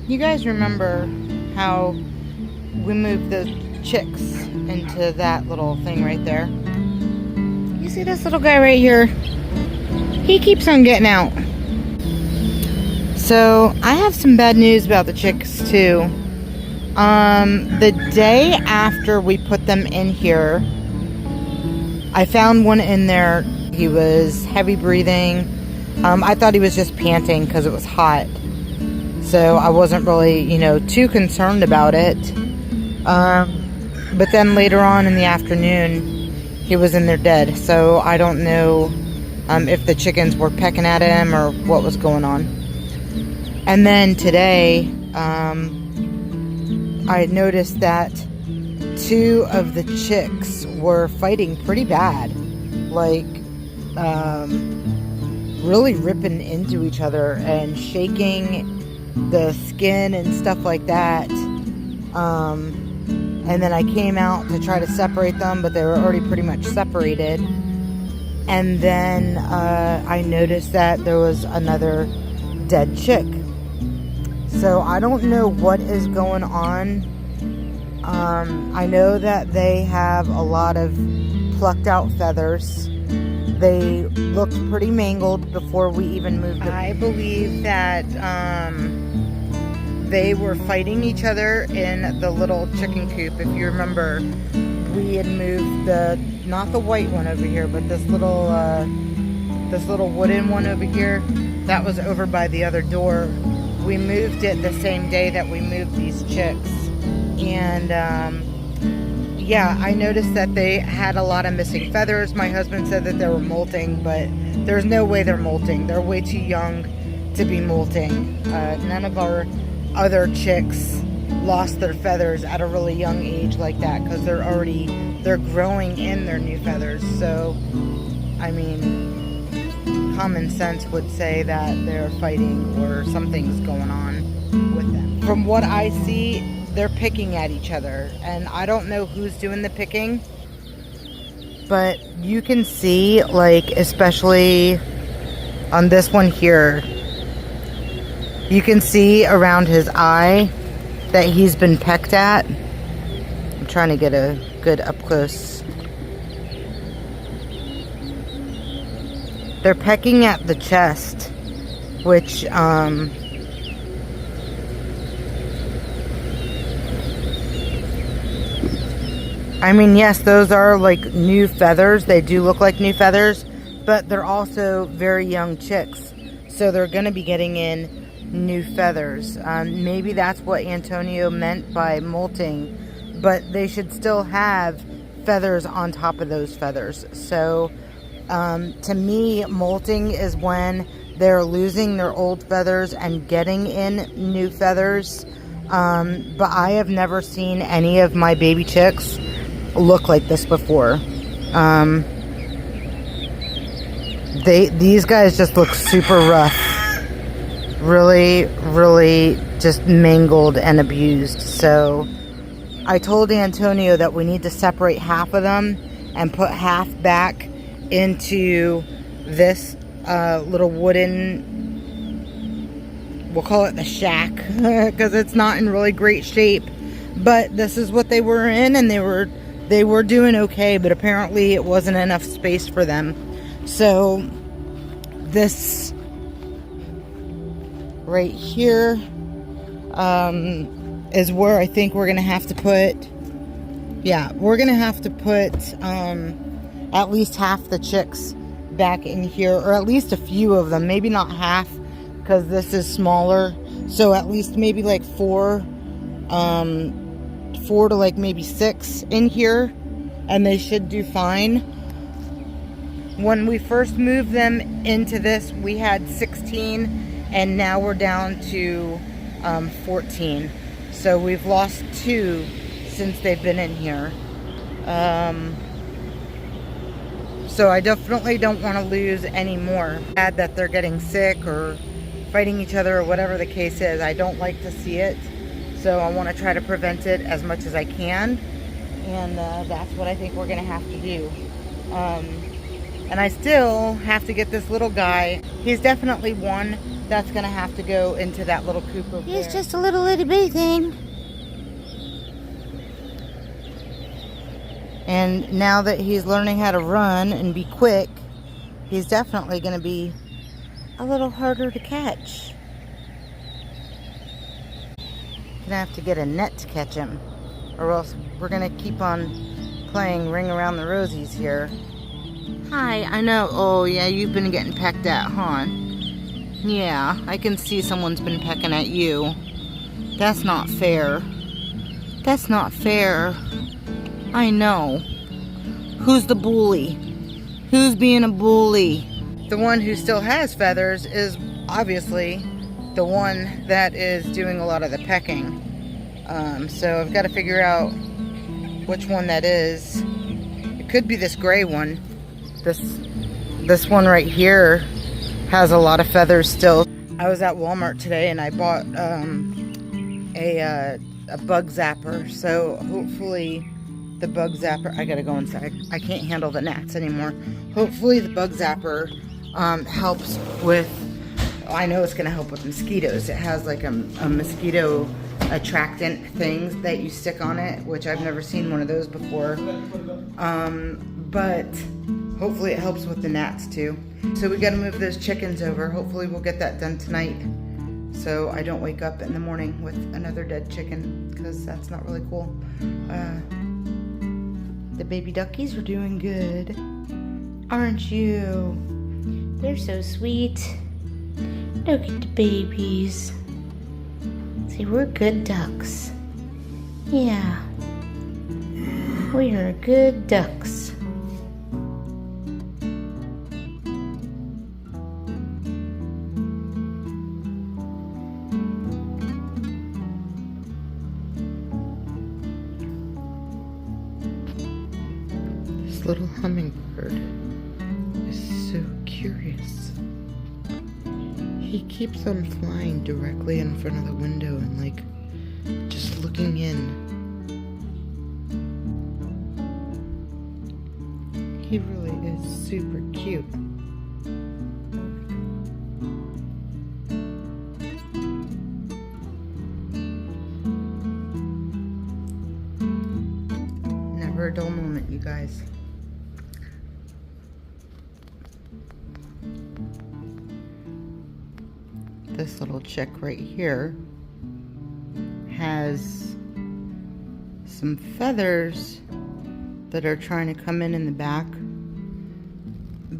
You guys remember how we moved the chicks into that little thing right there? You see this little guy right here? He keeps on getting out. So I have some bad news about the chicks too. The day after we put them in here, I found one in there. He was heavy breathing. I thought he was just panting because it was hot. So I wasn't really, too concerned about it. But then later on in the afternoon, he was in there dead. So I don't know if the chickens were pecking at him or what was going on. And then today, I noticed that 2 of the chicks were fighting pretty bad. Like, really ripping into each other and shaking the skin and stuff like that. And then I came out to try to separate them, but they were already pretty much separated. And then I noticed that there was another dead chick. So I don't know what is going on. I know that they have a lot of plucked out feathers. They looked pretty mangled before we even moved them. I believe that they were fighting each other in the little chicken coop. If you remember, we had moved not the white one over here, but this little wooden one over here. That was over by the other door. We moved it the same day that we moved these chicks. And yeah, I noticed that they had a lot of missing feathers. My husband said that they were molting, but there's no way they're molting. They're way too young to be molting. None of our other chicks lost their feathers at a really young age like that, because they're growing in their new feathers. So, I mean, common sense would say that they're fighting or something's going on with them. From what I see, they're picking at each other, and I don't know who's doing the picking, but you can see, like, especially on this one here, you can see around his eye that he's been pecked at. I'm trying to get a good up close. They're pecking at the chest, which I mean, yes, those are like new feathers. They do look like new feathers, but they're also very young chicks. So they're going to be getting in new feathers. Maybe that's what Antonio meant by molting, but they should still have feathers on top of those feathers. So to me, molting is when they're losing their old feathers and getting in new feathers. But I have never seen any of my baby chicks look like this before. These guys just look super rough. Really, really just mangled and abused. So I told Antonio that we need to separate half of them and put half back into this little wooden, we'll call it the shack, because it's not in really great shape, but this is what they were in, and they were doing okay, but apparently it wasn't enough space for them. So this right here is where I think we're gonna have to put, we're gonna have to put at least half the chicks back in here, or at least a few of them, maybe not half because this is smaller, so at least maybe like 4 to like maybe 6 in here, and they should do fine. When we first moved them into this, we had 16, and now we're down to 14. So we've lost 2 since they've been in here. So I definitely don't want to lose any more. Bad that they're getting sick or fighting each other or whatever the case is. I don't like to see it. So I want to try to prevent it as much as I can. And that's what I think we're going to have to do. And I still have to get this little guy. He's definitely one that's gonna have to go into that little coop over there. He's just a little itty bitty thing. And now that he's learning how to run and be quick, he's definitely gonna be a little harder to catch. Gonna have to get a net to catch him, or else we're gonna keep on playing Ring Around the Rosies here. Hi, I know. Oh yeah, you've been getting pecked at, huh? Yeah, I can see someone's been pecking at you. That's not fair. That's not fair. I know. Who's the bully? Who's being a bully? The one who still has feathers is obviously the one that is doing a lot of the pecking. So I've got to figure out which one that is. It could be this gray one. This one right here has a lot of feathers still. I was at Walmart today and I bought a bug zapper. So hopefully the bug zapper, I gotta go inside. I can't handle the gnats anymore. Hopefully the bug zapper helps with, I know it's gonna help with mosquitoes. It has like a mosquito attractant things that you stick on it, which I've never seen one of those before. But hopefully it helps with the gnats too. So we gotta move those chickens over. Hopefully we'll get that done tonight, so I don't wake up in the morning with another dead chicken, because that's not really cool. The baby duckies are doing good, aren't you? They're so sweet. Look at the babies. See, we're good ducks. Yeah. We are good ducks. This little hummingbird is so curious. He keeps on flying directly in front of the window and like just looking in. He really is super cute. Never a dull moment, you guys. This little chick right here has some feathers that are trying to come in the back,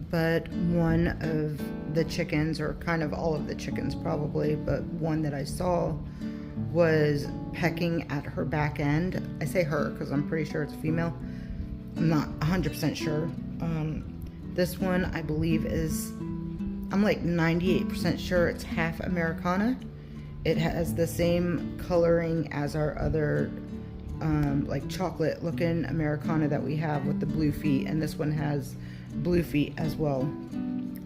but one of the chickens, or kind of all of the chickens probably, but one that I saw was pecking at her back end. I say her because I'm pretty sure it's a female. I'm not 100% sure. This one I believe is, I'm like 98% sure it's half Americana. It has the same coloring as our other like chocolate looking Americana that we have with the blue feet, and this one has blue feet as well,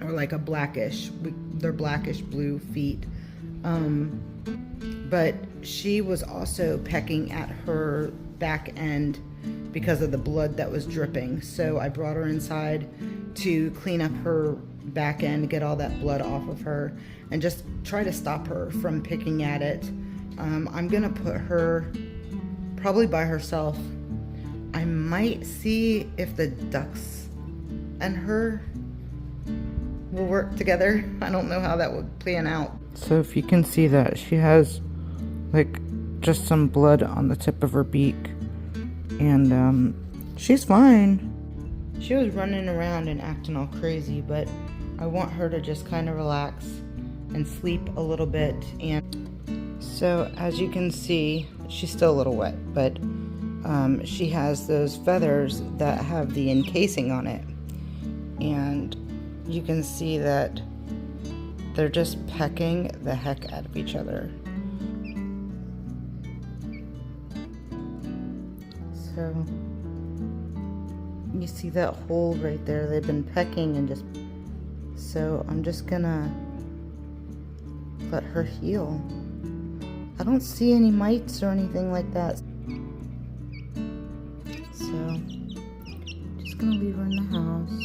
or like a blackish, they're blackish blue feet. But she was also pecking at her back end because of the blood that was dripping. So I brought her inside to clean up her back end, get all that blood off of her, and just try to stop her from picking at it. I'm gonna put her probably by herself. I might see if the ducks and her will work together. I don't know how that would plan out. So if you can see that, she has like just some blood on the tip of her beak, and she's fine. She was running around and acting all crazy, but I want her to just kind of relax and sleep a little bit. And so as you can see, she's still a little wet, but she has those feathers that have the encasing on it, and you can see that they're just pecking the heck out of each other. So you see that hole right there? They've been pecking and just, so I'm just gonna let her heal. I don't see any mites or anything like that. So just gonna leave her in the house.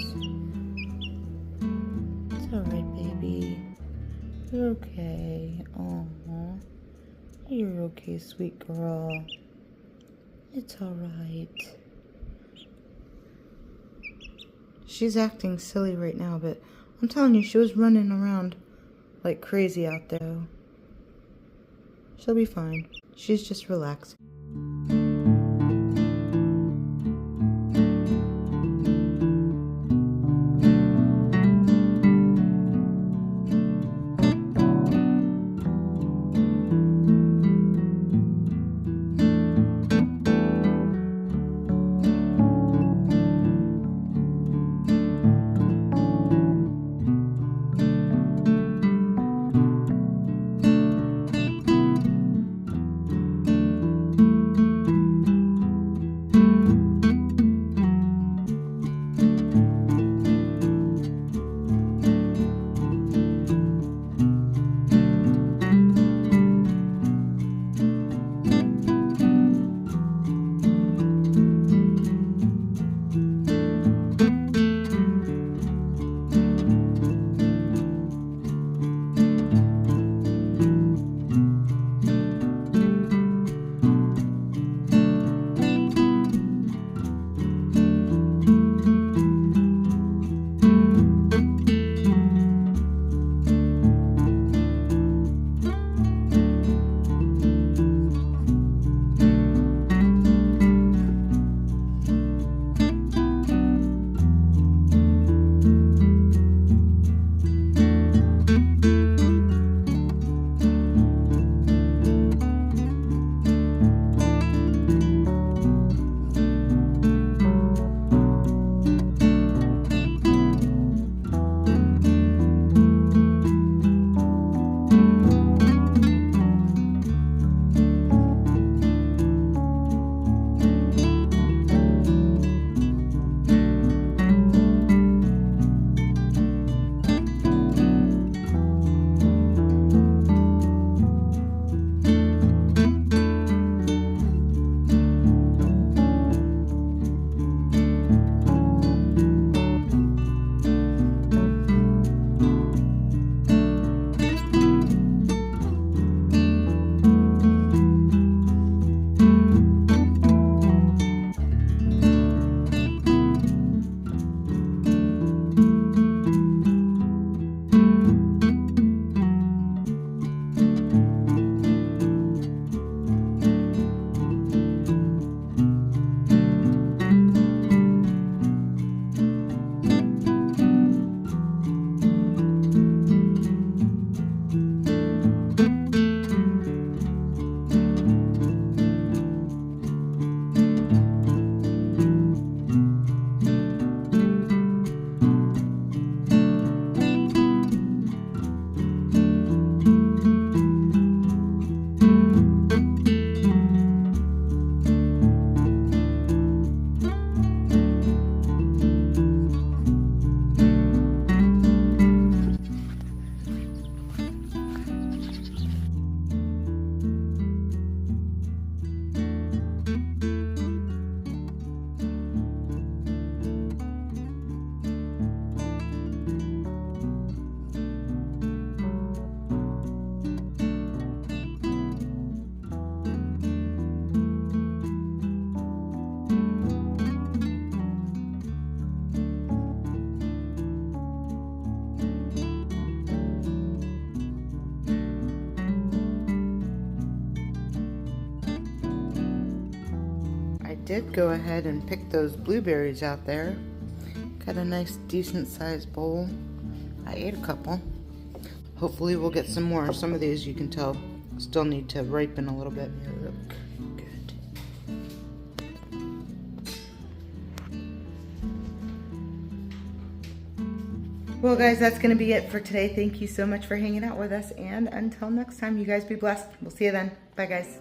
It's alright, baby. You're okay. Aw. You're okay, sweet girl. It's alright. She's acting silly right now, but I'm telling you, she was running around like crazy out there. She'll be fine. She's just relaxing. Did go ahead and pick those blueberries out there. Got a nice decent sized bowl. I ate a couple. Hopefully we'll get some more. Some of these you can tell still need to ripen a little bit. Look good. Well guys, that's gonna be it for today. Thank you so much for hanging out with us, and until next time, you guys be blessed. We'll see you then. Bye guys.